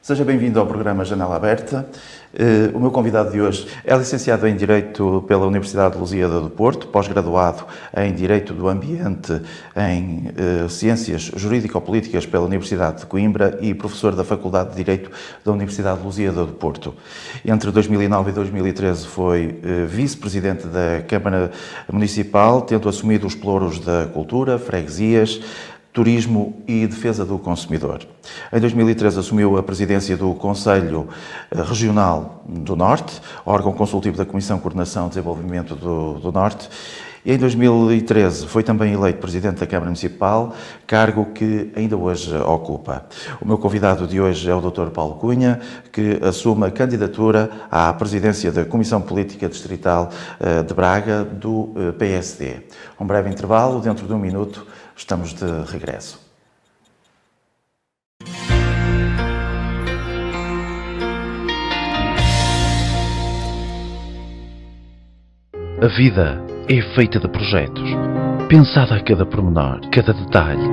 Seja bem-vindo ao programa Janela Aberta. O meu convidado de hoje é licenciado em Direito pela Universidade de Lusíada do Porto, pós-graduado em Direito do Ambiente em Ciências Jurídico-Políticas pela Universidade de Coimbra e professor da Faculdade de Direito da Universidade de Lusíada do Porto. Entre 2009 e 2013 foi vice-presidente da Câmara Municipal, tendo assumido os pelouros da cultura, freguesias, turismo e defesa do consumidor. Em 2013 assumiu a presidência do Conselho Regional do Norte, órgão consultivo da Comissão de Coordenação e Desenvolvimento do Norte, e em 2013 foi também eleito presidente da Câmara Municipal, cargo que ainda hoje ocupa. O meu convidado de hoje é o Dr. Paulo Cunha, que assume a candidatura à presidência da Comissão Política Distrital de Braga do PSD. Um breve intervalo, dentro de um minuto estamos de regresso. A vida é feita de projetos, pensada a cada pormenor, cada detalhe.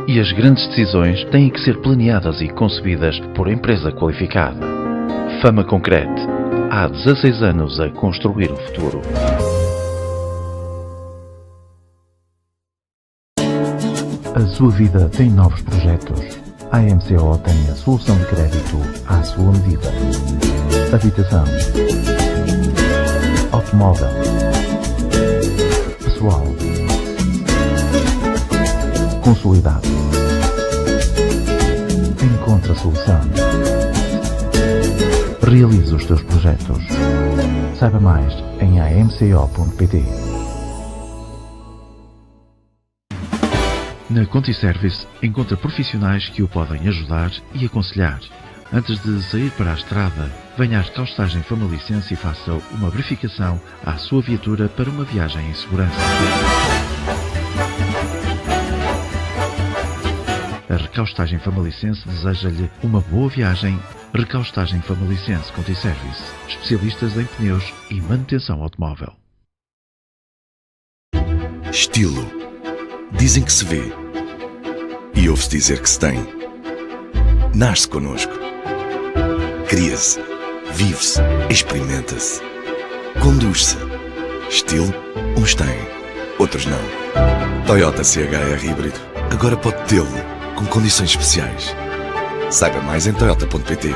E as grandes decisões têm que ser planeadas e concebidas por empresa qualificada. Fama Concrete. Há 16 anos a construir o futuro. A sua vida tem novos projetos. A MCO tem a solução de crédito à sua medida. Habitação, automóvel, pessoal, consolidado. Encontre a solução. Realize os seus projetos. Saiba mais em amco.pt. Na ContiService encontra profissionais que o podem ajudar e aconselhar. Antes de sair para a estrada, venha à recalstagem Famalicense e faça uma verificação à sua viatura para uma viagem em segurança. A recalstagem Famalicense deseja-lhe uma boa viagem. Recalstagem Famalicense ContiService, especialistas em pneus e manutenção automóvel. Estilo. Dizem que se vê e ouve-se dizer que se tem. Nasce connosco. Cria-se, vive-se, experimenta-se. Conduz-se. Estilo, uns têm, outros não. Toyota CHR híbrido agora pode tê-lo, com condições especiais. Saiba mais em toyota.pt.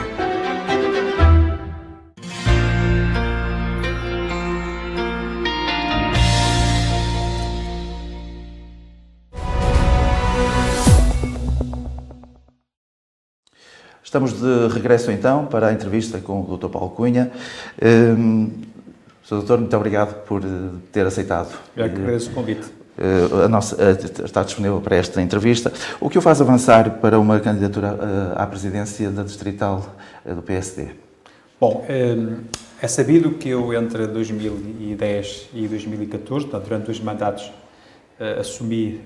Estamos de regresso então para a entrevista com o Dr. Paulo Cunha. Sr. Doutor, muito obrigado por ter aceitado. Eu que agradeço o convite. Está disponível para esta entrevista. O que o faz avançar para uma candidatura à presidência da Distrital do PSD? Bom, é sabido que eu entre 2010 e 2014, portanto, durante 2 mandatos, assumi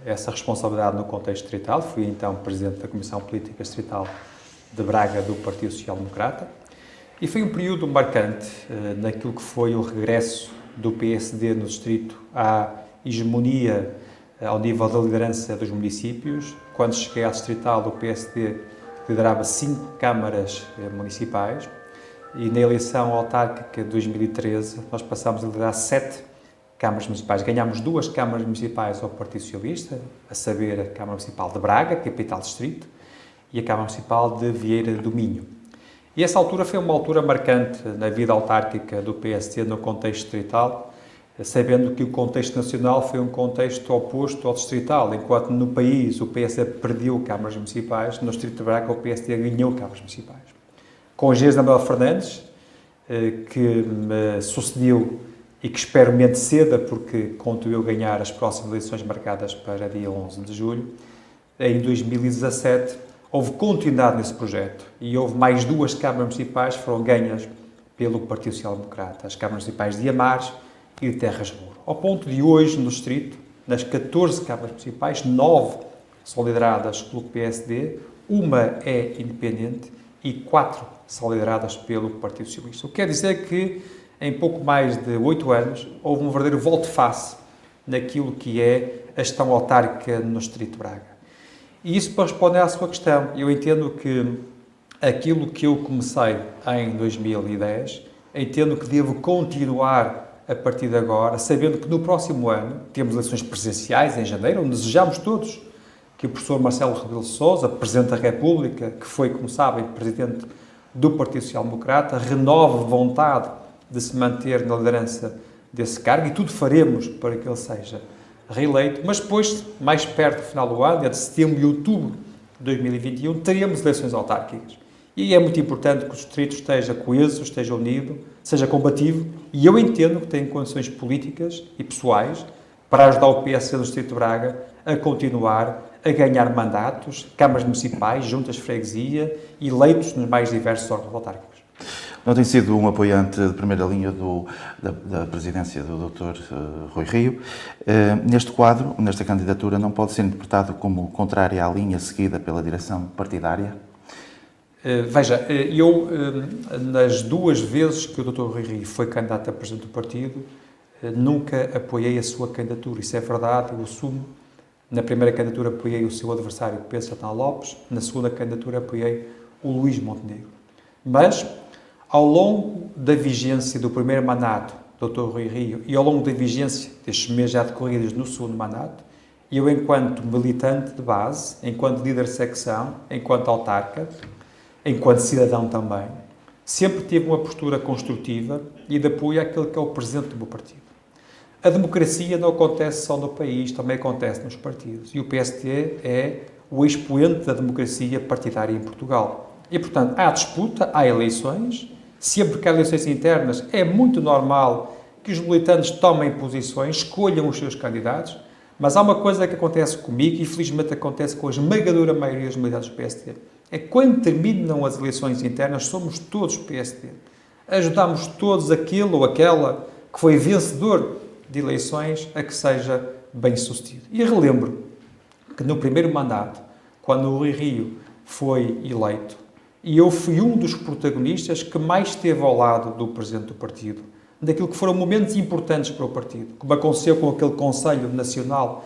essa responsabilidade no contexto distrital. Fui então presidente da Comissão Política Distrital de Braga do Partido Social Democrata e foi um período marcante naquilo que foi o regresso do PSD no distrito à hegemonia ao nível da liderança dos municípios. Quando cheguei à distrital, o PSD liderava 5 câmaras municipais e na eleição autárquica de 2013 nós passámos a liderar 7 câmaras municipais. Ganhámos 2 câmaras municipais ao Partido Socialista, a saber a Câmara Municipal de Braga, capital distrito, e a Câmara Municipal de Vieira do Minho. E essa altura foi uma altura marcante na vida autárquica do PSD no contexto distrital, sabendo que o contexto nacional foi um contexto oposto ao distrital. Enquanto no país o PSD perdeu câmaras municipais, no distrito de Braga o PSD ganhou câmaras municipais. Com a Gisela Manuel Fernandes, que me sucedeu e que espero mente ceda, porque conto eu ganhar as próximas eleições marcadas para dia 11 de julho, em 2017 houve continuidade nesse projeto e houve mais 2 câmaras municipais que foram ganhas pelo Partido Social Democrata, as câmaras municipais de Amares e de Terras de Mouro. Ao ponto de hoje, no distrito, nas 14 câmaras municipais, 9 são lideradas pelo PSD, 1 é independente e 4 são lideradas pelo Partido Socialista. O que quer dizer que em pouco mais de 8 anos, houve um verdadeiro volte-face naquilo que é a gestão autárquica no Distrito de Braga. E isso para responder à sua questão. Eu entendo que aquilo que eu comecei em 2010, entendo que devo continuar a partir de agora, sabendo que no próximo ano temos eleições presidenciais em janeiro, onde desejamos todos que o professor Marcelo Rebelo de Sousa, Presidente da República, que foi, como sabem, Presidente do Partido Social Democrata, renove a vontade de se manter na liderança desse cargo, e tudo faremos para que ele seja reeleito, mas depois, mais perto do final do ano, entre setembro e outubro de 2021, teremos eleições autárquicas. E é muito importante que o distrito esteja coeso, esteja unido, seja combativo, e eu entendo que tem condições políticas e pessoais para ajudar o PSD do distrito de Braga a continuar a ganhar mandatos, câmaras municipais, juntas de freguesia, eleitos nos mais diversos órgãos autárquicos. Não tem sido um apoiante de primeira linha da presidência do Dr. Rui Rio. Neste quadro, nesta candidatura, não pode ser interpretado como contrária à linha seguida pela direção partidária? Veja, eu, nas duas vezes que o Dr. Rui Rio foi candidato a presidente do partido, nunca apoiei a sua candidatura. Isso é verdade, eu assumo. Na primeira candidatura apoiei o seu adversário, Pedro Santana Lopes. Na segunda candidatura apoiei o Luís Montenegro. Mas, ao longo da vigência do primeiro mandato do Dr. Rui Rio e ao longo da vigência destes meses já decorridos no segundo mandato, eu, enquanto militante de base, enquanto líder de secção, enquanto autarca, enquanto cidadão também, sempre tive uma postura construtiva e de apoio àquele que é o presidente do meu partido. A democracia não acontece só no país, também acontece nos partidos. E o PSD é o expoente da democracia partidária em Portugal. E, portanto, há disputa, há eleições. Sempre que há eleições internas, é muito normal que os militantes tomem posições, escolham os seus candidatos. Mas há uma coisa que acontece comigo e, felizmente, acontece com a esmagadora maioria dos militantes do PSD. É que quando terminam as eleições internas, somos todos PSD. Ajudamos todos aquele ou aquela que foi vencedor de eleições a que seja bem-sucedido. E relembro que no primeiro mandato, quando o Rui Rio foi eleito, e eu fui um dos protagonistas que mais esteve ao lado do presidente do partido, daquilo que foram momentos importantes para o partido, como aconteceu com aquele Conselho Nacional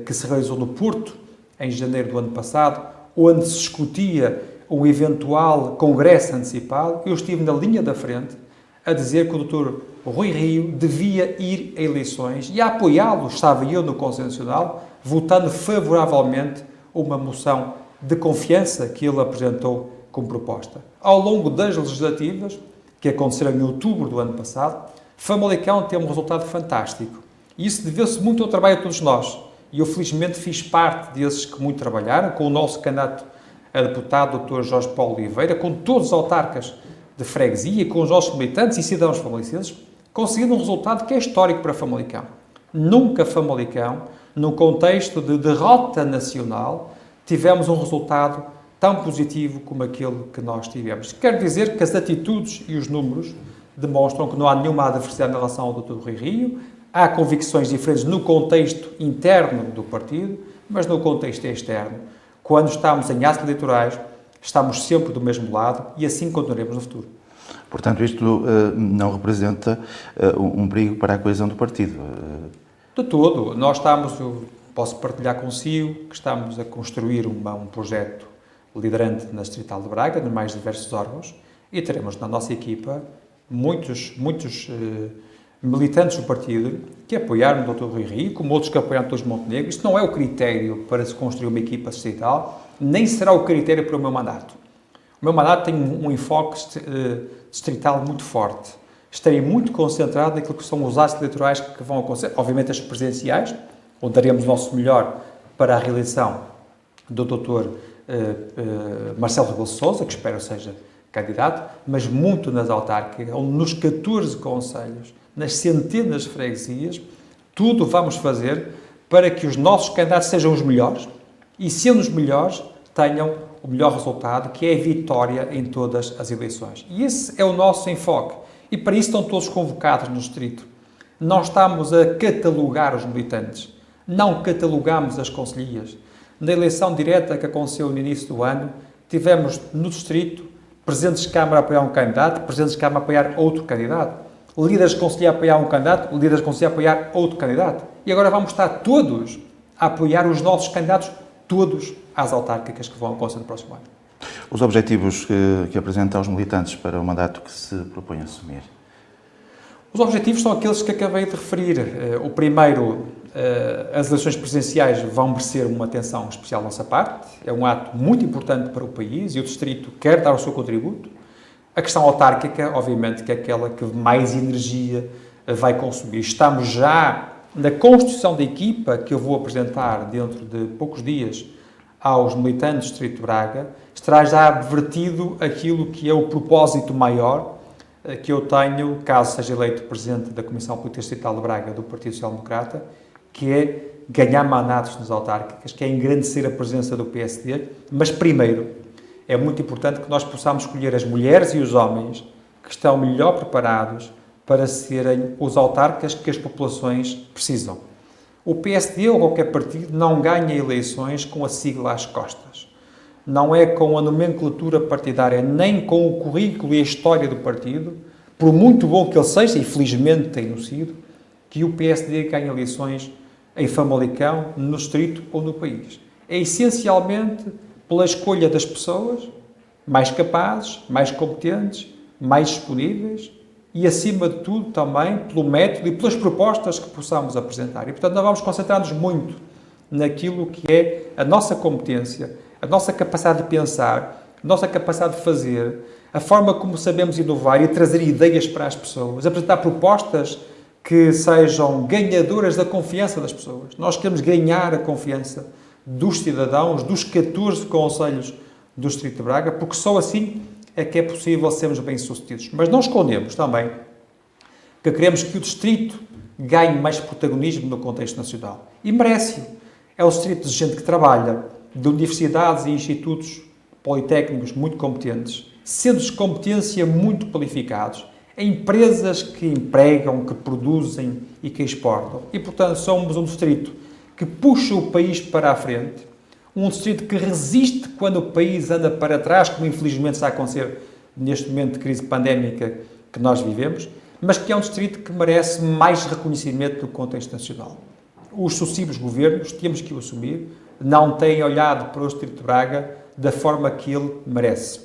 que se realizou no Porto, em janeiro do ano passado, onde se discutia um eventual congresso antecipado. Eu estive na linha da frente a dizer que o Dr. Rui Rio devia ir a eleições e a apoiá-lo. Estava eu no Conselho Nacional, votando favoravelmente uma moção de confiança que ele apresentou como proposta. Ao longo das legislativas, que aconteceram em outubro do ano passado, Famalicão teve um resultado fantástico. E isso deveu-se muito ao trabalho de todos nós. E eu, felizmente, fiz parte desses que muito trabalharam, com o nosso candidato a deputado, Dr. Jorge Paulo Oliveira, com todos os autarcas de freguesia, com os nossos militantes e cidadãos famalicenses, conseguindo um resultado que é histórico para Famalicão. Nunca Famalicão, num contexto de derrota nacional, tivemos um resultado tão positivo como aquele que nós tivemos. Quero dizer que as atitudes e os números demonstram que não há nenhuma adversidade em relação ao Dr. Rui Rio. Há convicções diferentes no contexto interno do partido, mas no contexto externo, quando estamos em atos eleitorais, estamos sempre do mesmo lado e assim continuaremos no futuro. Portanto, isto não representa um perigo para a coesão do partido? De todo. Nós estamos, eu posso partilhar consigo, que estamos a construir um projeto liderante na Distrital de Braga, nos mais diversos órgãos, e teremos na nossa equipa muitos militantes do partido que apoiaram o Dr. Rui Rio, como outros que apoiaram o Dr. Montenegro. Isto não é o critério para se construir uma equipa distrital, nem será o critério para o meu mandato. O meu mandato tem um enfoque distrital muito forte. Estarei muito concentrado naquilo que são os atos eleitorais que vão acontecer, obviamente as presidenciais, onde daremos o nosso melhor para a reeleição do Dr. Marcelo Rebelo de Sousa, que espero seja candidato, mas muito nas autárquicas, onde nos 14 concelhos, nas centenas de freguesias, tudo vamos fazer para que os nossos candidatos sejam os melhores e, sendo os melhores, tenham o melhor resultado, que é a vitória em todas as eleições. E esse é o nosso enfoque. E para isso estão todos convocados no distrito. Nós estamos a catalogar os militantes, não catalogamos as concelhias. Na eleição direta que aconteceu no início do ano, tivemos no distrito presidentes de Câmara a apoiar um candidato, presidentes de Câmara a apoiar outro candidato, líderes de concelho a apoiar um candidato, líderes de concelho a apoiar outro candidato. E agora vamos estar todos a apoiar os nossos candidatos, todos às autárquicas que vão acontecer no próximo ano. Os objetivos que apresenta aos militantes para o mandato que se propõe a assumir? Os objetivos são aqueles que acabei de referir. O primeiro, as eleições presidenciais vão merecer uma atenção especial da nossa parte. É um ato muito importante para o país e o Distrito quer dar o seu contributo. A questão autárquica, obviamente, que é aquela que mais energia vai consumir. Estamos já na constituição da equipa que eu vou apresentar dentro de poucos dias aos militantes do Distrito de Braga. Estará já advertido aquilo que é o propósito maior que eu tenho, caso seja eleito Presidente da Comissão Política Distrital de Braga do Partido Social Democrata, que é ganhar mandatos nas autárquicas, que é engrandecer a presença do PSD, mas primeiro é muito importante que nós possamos escolher as mulheres e os homens que estão melhor preparados para serem os autarcas que as populações precisam. O PSD ou qualquer partido não ganha eleições com a sigla às costas. Não é com a nomenclatura partidária, nem com o currículo e a história do partido, por muito bom que ele seja, e felizmente tem sido, que o PSD ganha eleições em Famalicão, no Distrito ou no país. É essencialmente pela escolha das pessoas mais capazes, mais competentes, mais disponíveis e, acima de tudo, também pelo método e pelas propostas que possamos apresentar. E, portanto, nós vamos concentrar-nos muito naquilo que é a nossa competência, a nossa capacidade de pensar, a nossa capacidade de fazer, a forma como sabemos inovar e trazer ideias para as pessoas, apresentar propostas que sejam ganhadoras da confiança das pessoas. Nós queremos ganhar a confiança dos cidadãos, dos 14 concelhos do Distrito de Braga, porque só assim é que é possível sermos bem-sucedidos. Mas não escondemos também que queremos que o Distrito ganhe mais protagonismo no contexto nacional. E merece-o. É o Distrito de gente que trabalha, de universidades e institutos politécnicos muito competentes, centros de competência muito qualificados, empresas que empregam, que produzem e que exportam. E, portanto, somos um distrito que puxa o país para a frente, um distrito que resiste quando o país anda para trás, como infelizmente está a acontecer neste momento de crise pandémica que nós vivemos, mas que é um distrito que merece mais reconhecimento no contexto nacional. Os sucessivos governos, temos que o assumir, não têm olhado para o Distrito de Braga da forma que ele merece.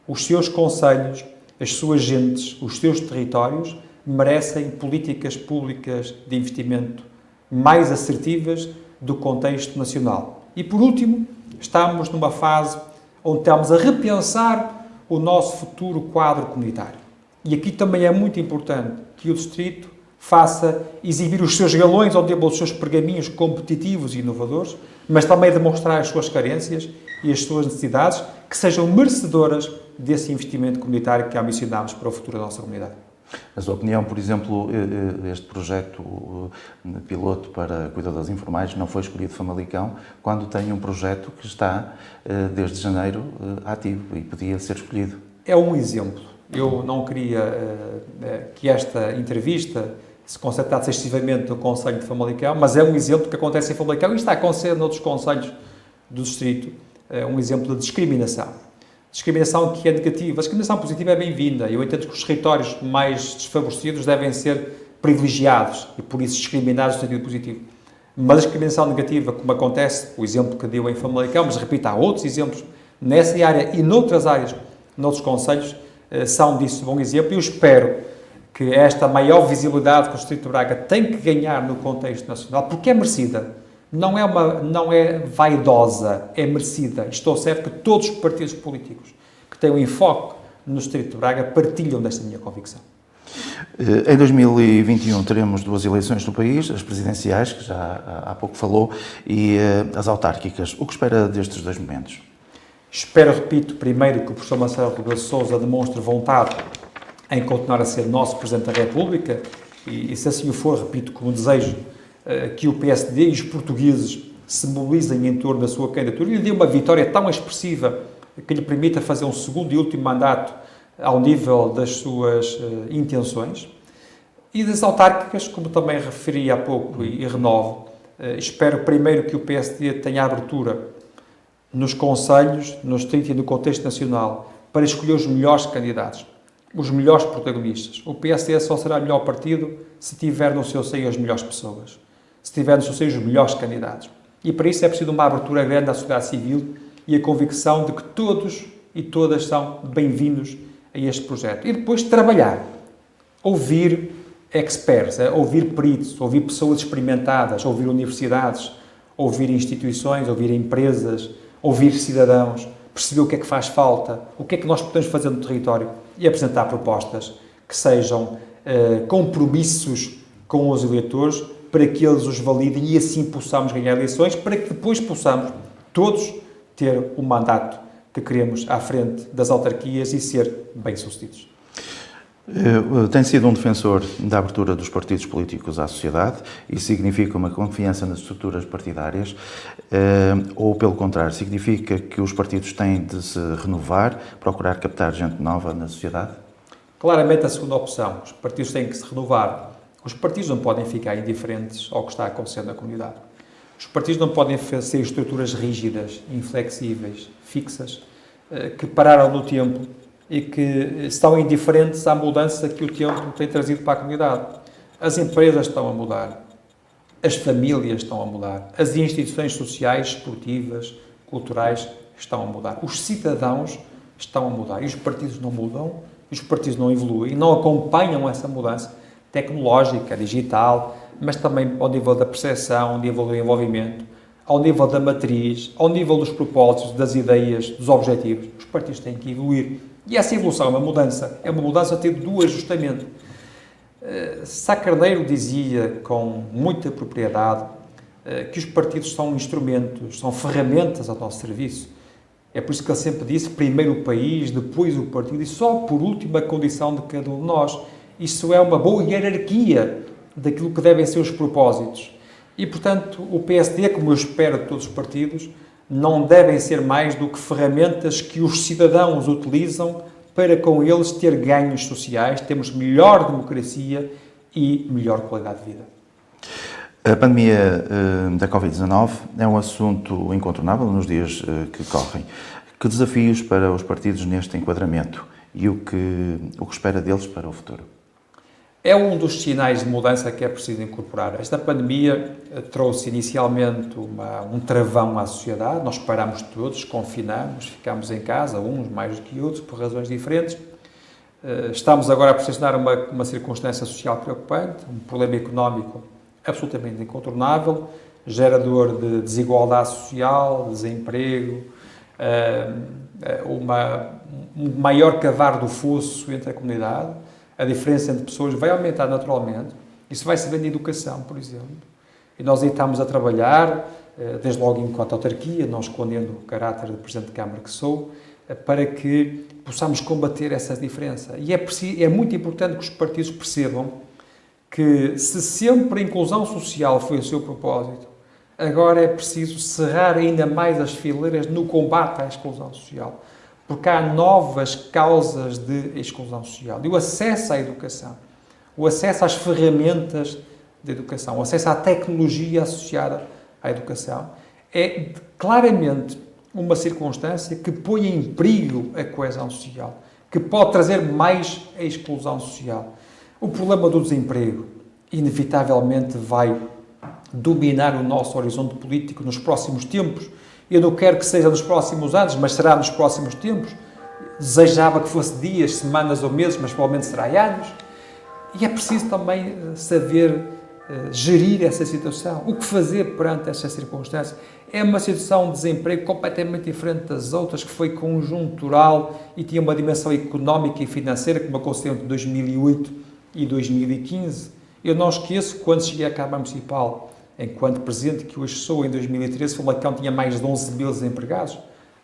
Os seus concelhos, as suas gentes, os seus territórios merecem políticas públicas de investimento mais assertivas do contexto nacional. E, por último, estamos numa fase onde estamos a repensar o nosso futuro quadro comunitário. E aqui também é muito importante que o Distrito faça exibir os seus galões ao nível dos seus pergaminhos competitivos e inovadores, mas também demonstrar as suas carências e as suas necessidades que sejam merecedoras desse investimento comunitário que ambicionamos para o futuro da nossa comunidade. Na sua opinião, por exemplo, este projeto piloto para cuidadores informais não foi escolhido Famalicão quando tem um projeto que está desde janeiro ativo e podia ser escolhido? É um exemplo. Eu não queria que esta entrevista se concentrasse excessivamente no Conselho de Famalicão, mas é um exemplo que acontece em Famalicão e está a acontecer noutros concelhos do Distrito, um exemplo de discriminação. Discriminação que é negativa. A discriminação positiva é bem-vinda. Eu entendo que os territórios mais desfavorecidos devem ser privilegiados e, por isso, discriminados no sentido positivo. Mas a discriminação negativa, como acontece, o exemplo que deu em Famalicão, mas repito, há outros exemplos nessa área e noutras áreas, noutros concelhos, são disso um bom exemplo e eu espero que esta maior visibilidade que o Distrito de Braga tem que ganhar no contexto nacional, porque é merecida, não é vaidosa, é merecida. Estou certo que todos os partidos políticos que têm um enfoque no Distrito de Braga partilham desta minha convicção. Em 2021 teremos duas eleições no país, as presidenciais, que já há pouco falou, e as autárquicas. O que espera destes dois momentos? Espero, repito, primeiro que o professor Marcelo Rebelo de Sousa demonstre vontade em continuar a ser nosso Presidente da República e se assim o for, repito, como desejo, que o PSD e os portugueses se mobilizem em torno da sua candidatura e lhe dê uma vitória tão expressiva que lhe permita fazer um segundo e último mandato ao nível das suas intenções. E das autárquicas, como também referi há pouco e renovo, espero primeiro que o PSD tenha abertura nos concelhos, no distrito e no contexto nacional para escolher os melhores candidatos, os melhores protagonistas. O PSD só será o melhor partido se tiver no seu seio as melhores pessoas, se tiver no seu seio os melhores candidatos. E para isso é preciso uma abertura grande à sociedade civil e a convicção de que todos e todas são bem-vindos a este projeto. E depois trabalhar, ouvir experts, ouvir peritos, ouvir pessoas experimentadas, ouvir universidades, ouvir instituições, ouvir empresas, ouvir cidadãos, perceber o que é que faz falta, o que é que nós podemos fazer no território e apresentar propostas que sejam compromissos com os eleitores para que eles os validem e assim possamos ganhar eleições, para que depois possamos todos ter o mandato que queremos à frente das autarquias e ser bem-sucedidos. Tem sido um defensor da abertura dos partidos políticos à sociedade. Isso significa uma confiança nas estruturas partidárias ou, pelo contrário, significa que os partidos têm de se renovar, procurar captar gente nova na sociedade? Claramente a segunda opção. Os partidos têm que se renovar. Os partidos não podem ficar indiferentes ao que está acontecendo na comunidade. Os partidos não podem ser estruturas rígidas, inflexíveis, fixas, que pararam no tempo e que estão indiferentes à mudança que o tempo tem trazido para a comunidade. As empresas estão a mudar, as famílias estão a mudar, as instituições sociais, esportivas, culturais estão a mudar, os cidadãos estão a mudar e os partidos não mudam, os partidos não evoluem, não acompanham essa mudança tecnológica, digital, mas também ao nível da percepção, ao nível do envolvimento, ao nível da matriz, ao nível dos propósitos, das ideias, dos objetivos. Os partidos têm que evoluir. E essa evolução é uma mudança a ter do ajustamento. Sá Carneiro dizia com muita propriedade que os partidos são instrumentos, são ferramentas ao nosso serviço. É por isso que ele sempre disse, primeiro o país, depois o partido e só por último a condição de cada um de nós. Isso é uma boa hierarquia daquilo que devem ser os propósitos. E, portanto, o PSD, como eu espero de todos os partidos, não devem ser mais do que ferramentas que os cidadãos utilizam para, com eles, ter ganhos sociais, termos melhor democracia e melhor qualidade de vida. A pandemia da Covid-19 é um assunto incontornável nos dias que correm. Que desafios para os partidos neste enquadramento e o que espera deles para o futuro? É um dos sinais de mudança que é preciso incorporar. Esta pandemia trouxe inicialmente um travão à sociedade, nós parámos todos, confinamos, ficámos em casa, uns mais do que outros, por razões diferentes. Estamos agora a presenciar uma circunstância social preocupante, um problema económico absolutamente incontornável, gerador de desigualdade social, desemprego, um maior cavar do fosso entre a comunidade. A diferença entre pessoas vai aumentar naturalmente. Isso vai se ver na educação, por exemplo. E nós aí estamos a trabalhar, desde logo enquanto autarquia, não escondendo o caráter de Presidente de Câmara que sou, para que possamos combater essa diferença. E é muito importante que os partidos percebam que, se sempre a inclusão social foi o seu propósito, agora é preciso cerrar ainda mais as fileiras no combate à exclusão social. Porque há novas causas de exclusão social. E o acesso à educação, o acesso às ferramentas de educação, o acesso à tecnologia associada à educação, é claramente uma circunstância que põe em perigo a coesão social, que pode trazer mais a exclusão social. O problema do desemprego, inevitavelmente, vai dominar o nosso horizonte político nos próximos tempos. Eu não quero que seja nos próximos anos, mas será nos próximos tempos. Desejava que fosse dias, semanas ou meses, mas provavelmente será anos. E é preciso também saber gerir essa situação. O que fazer perante essa circunstância? É uma situação de desemprego completamente diferente das outras, que foi conjuntural e tinha uma dimensão económica e financeira, como aconteceu entre 2008 e 2015. Eu não esqueço, quando cheguei à Câmara Municipal, enquanto presidente, que hoje sou, em 2013, Famalicão tinha mais de 11 mil desempregados.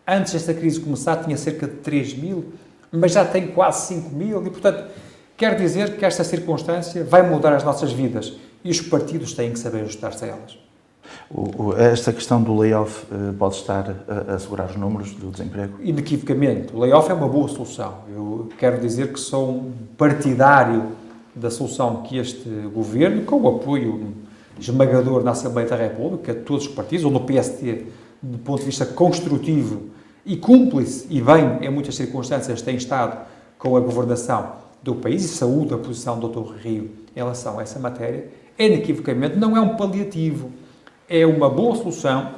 Antes desta crise começar, tinha cerca de 3 mil, mas já tem quase 5 mil. E, portanto, quer dizer que esta circunstância vai mudar as nossas vidas e os partidos têm que saber ajustar-se a elas. Esta questão do layoff pode estar a assegurar os números do desemprego? Inequivocamente. O layoff é uma boa solução. Eu quero dizer que sou um partidário da solução que este governo, com o apoio esmagador na Assembleia da República, de todos os partidos, ou no PSD, do ponto de vista construtivo e cúmplice, e bem, em muitas circunstâncias, tem estado com a governação do país e saúde a posição do Dr. Rio em relação a essa matéria, inequivocamente não é um paliativo, é uma boa solução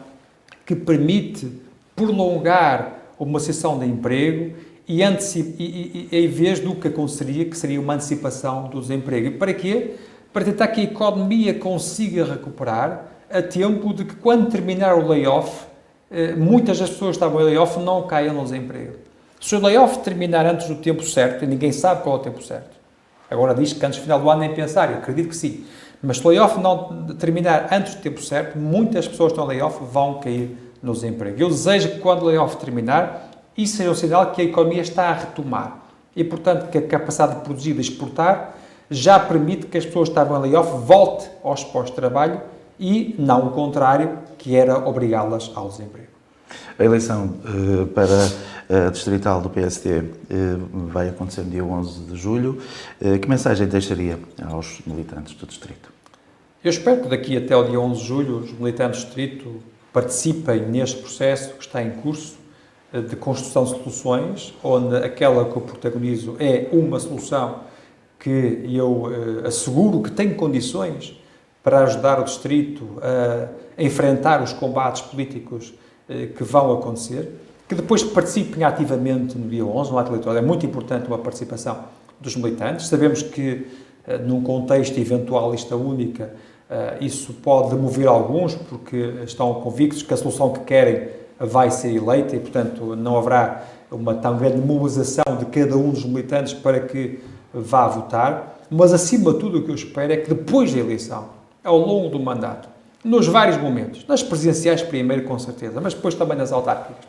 que permite prolongar uma situação de emprego e em vez do que aconteceria, que seria uma antecipação do desemprego. E para quê? Para tentar que a economia consiga recuperar a tempo de que, quando terminar o layoff, muitas das pessoas que estavam em layoff não caiam no desemprego. Se o layoff terminar antes do tempo certo, e ninguém sabe qual é o tempo certo, agora diz que antes do final do ano nem pensar, eu acredito que sim, mas se o layoff não terminar antes do tempo certo, muitas pessoas que estão em layoff vão cair no desemprego. Eu desejo que, quando o layoff terminar, isso seja um sinal que a economia está a retomar e, portanto, que a capacidade de produzir e de exportar já permite que as pessoas que estavam em layoff voltem aos postos de trabalho e não o contrário, que era obrigá-las ao desemprego. A eleição para a distrital do PSD vai acontecer no dia 11 de julho. Que mensagem deixaria aos militantes do distrito? Eu espero que daqui até o dia 11 de julho os militantes do distrito participem neste processo que está em curso de construção de soluções, onde aquela que eu protagonizo é uma solução que eu asseguro que tem condições para ajudar o distrito a enfrentar os combates políticos que vão acontecer, que depois participem ativamente no dia 11, no ato eleitoral. É muito importante uma participação dos militantes. Sabemos que, num contexto eventual lista única, isso pode mover alguns, porque estão convictos que a solução que querem vai ser eleita e, portanto, não haverá uma tão grande mobilização de cada um dos militantes para que vá votar. Mas, acima de tudo, o que eu espero é que depois da eleição, ao longo do mandato, nos vários momentos, nas presidenciais primeiro, com certeza, mas depois também nas autárquicas,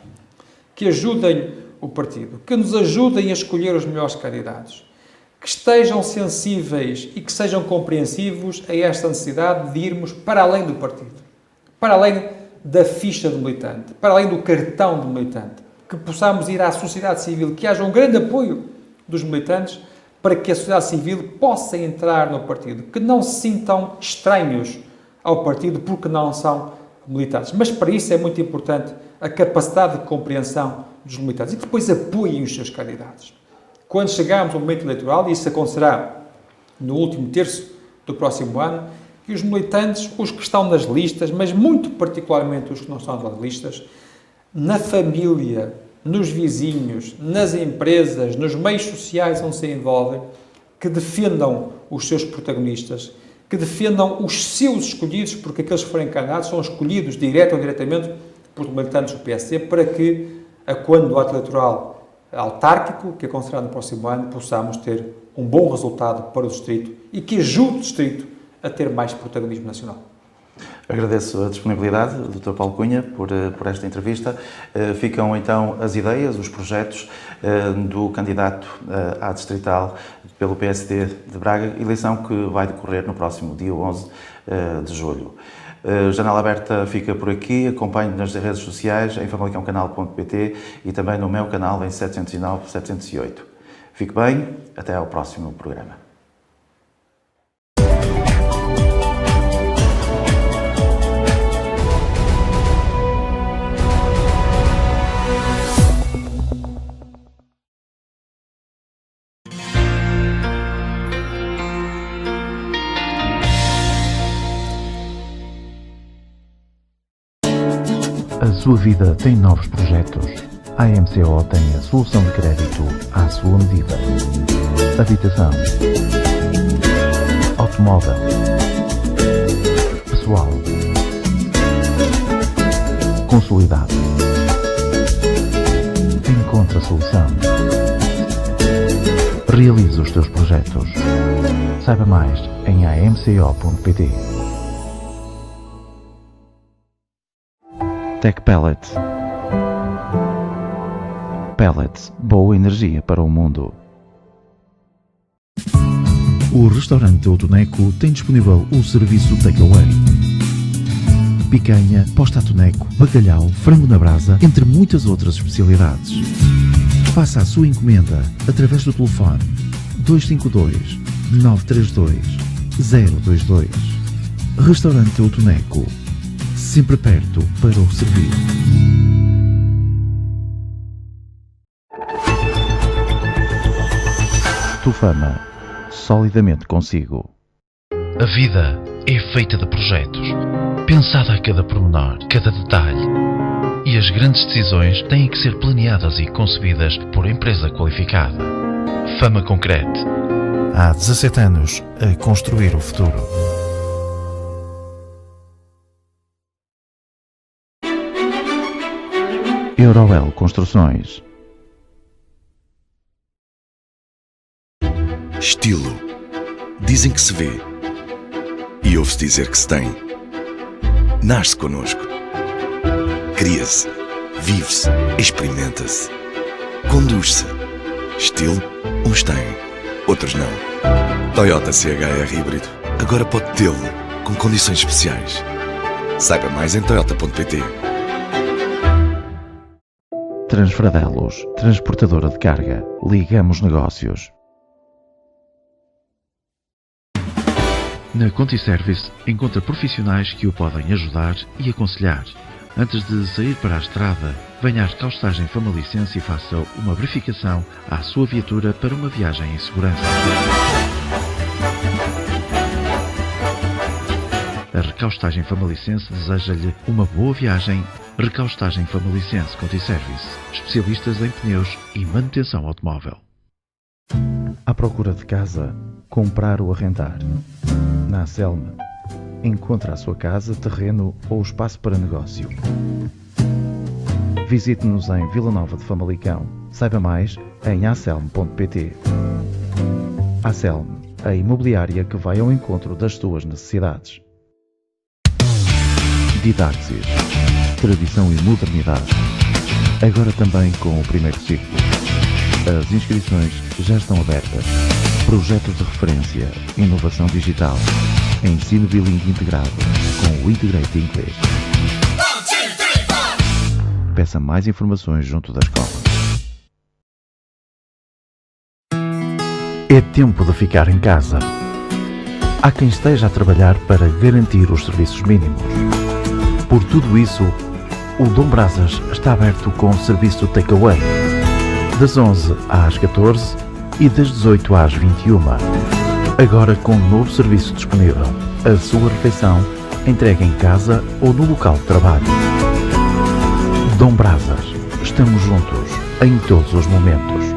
que ajudem o partido, que nos ajudem a escolher os melhores candidatos, que estejam sensíveis e que sejam compreensivos a esta necessidade de irmos para além do partido, para além da ficha do militante, para além do cartão do militante, que possamos ir à sociedade civil, que haja um grande apoio dos militantes para que a sociedade civil possa entrar no partido, que não se sintam estranhos ao partido porque não são militantes. Mas para isso é muito importante a capacidade de compreensão dos militantes e que depois apoiem os seus candidatos. Quando chegarmos ao momento eleitoral, e isso acontecerá no último terço do próximo ano, que os militantes, os que estão nas listas, mas muito particularmente os que não estão nas listas, na família, nos vizinhos, nas empresas, nos meios sociais onde se envolvem, que defendam os seus protagonistas, que defendam os seus escolhidos, porque aqueles que forem candidatos são escolhidos direto ou indiretamente por militantes do PSD, para que, quando o ato eleitoral autárquico, que acontecerá no próximo ano, possamos ter um bom resultado para o distrito e que ajude o distrito a ter mais protagonismo nacional. Agradeço a disponibilidade do Dr. Paulo Cunha por esta entrevista. Ficam então as ideias, os projetos do candidato à distrital pelo PSD de Braga, eleição que vai decorrer no próximo dia 11 de julho. Janela Aberta fica por aqui, acompanhe nas redes sociais, em famalicãocanal.pt e também no meu canal em 709-708. Fique bem, até ao próximo programa. A sua vida tem novos projetos. A MCO tem a solução de crédito à sua medida. Habitação, automóvel, pessoal, consolidado. Encontre a solução. Realize os seus projetos. Saiba mais em amco.pt. Tech Pellets. Pellets, boa energia para o mundo. O restaurante Outoneco tem disponível o serviço takeaway. Picanha, posta a toneco, bacalhau, frango na brasa, entre muitas outras especialidades. Faça a sua encomenda através do telefone 252 932 022. Restaurante Outoneco, sempre perto para o servir. Tufama, solidamente consigo. A vida é feita de projetos, pensada a cada pormenor, cada detalhe. E as grandes decisões têm que ser planeadas e concebidas por empresa qualificada. Fama Concrete. Há 17 anos a construir o futuro. Euroel Construções. Estilo. Dizem que se vê. E ouve-se dizer que se tem. Nasce connosco. Cria-se. Vive-se. Experimenta-se. Conduz-se. Estilo, uns têm, outros não. Toyota CHR híbrido. Agora pode tê-lo, com condições especiais. Saiba mais em toyota.pt. Transfradelos, transportadora de carga. Ligamos negócios. Na Conti Service encontra profissionais que o podem ajudar e aconselhar. Antes de sair para a estrada, venha à Recaustagem Famalicense e faça uma verificação à sua viatura para uma viagem em segurança. A Recaustagem Famalicense deseja-lhe uma boa viagem. Recaustagem Famalicense Conti Service, especialistas em pneus e manutenção automóvel. À procura de casa, comprar ou arrendar. Na Acelme, encontra a sua casa, terreno ou espaço para negócio. Visite-nos em Vila Nova de Famalicão. Saiba mais em acelme.pt. Acelme, a imobiliária que vai ao encontro das suas necessidades. Didaxis, tradição e modernidade. Agora também com o primeiro ciclo. As inscrições já estão abertas. Projetos de referência, inovação digital, ensino bilingue integrado com o Integrate English. Peça mais informações junto da escola. É tempo de ficar em casa. Há quem esteja a trabalhar para garantir os serviços mínimos. Por tudo isso, o Dom Brasas está aberto com serviço takeaway, das 11 às 14 e das 18 às 21. Agora com um novo serviço disponível. A sua refeição entregue em casa ou no local de trabalho. Dom Brasas. Estamos juntos em todos os momentos.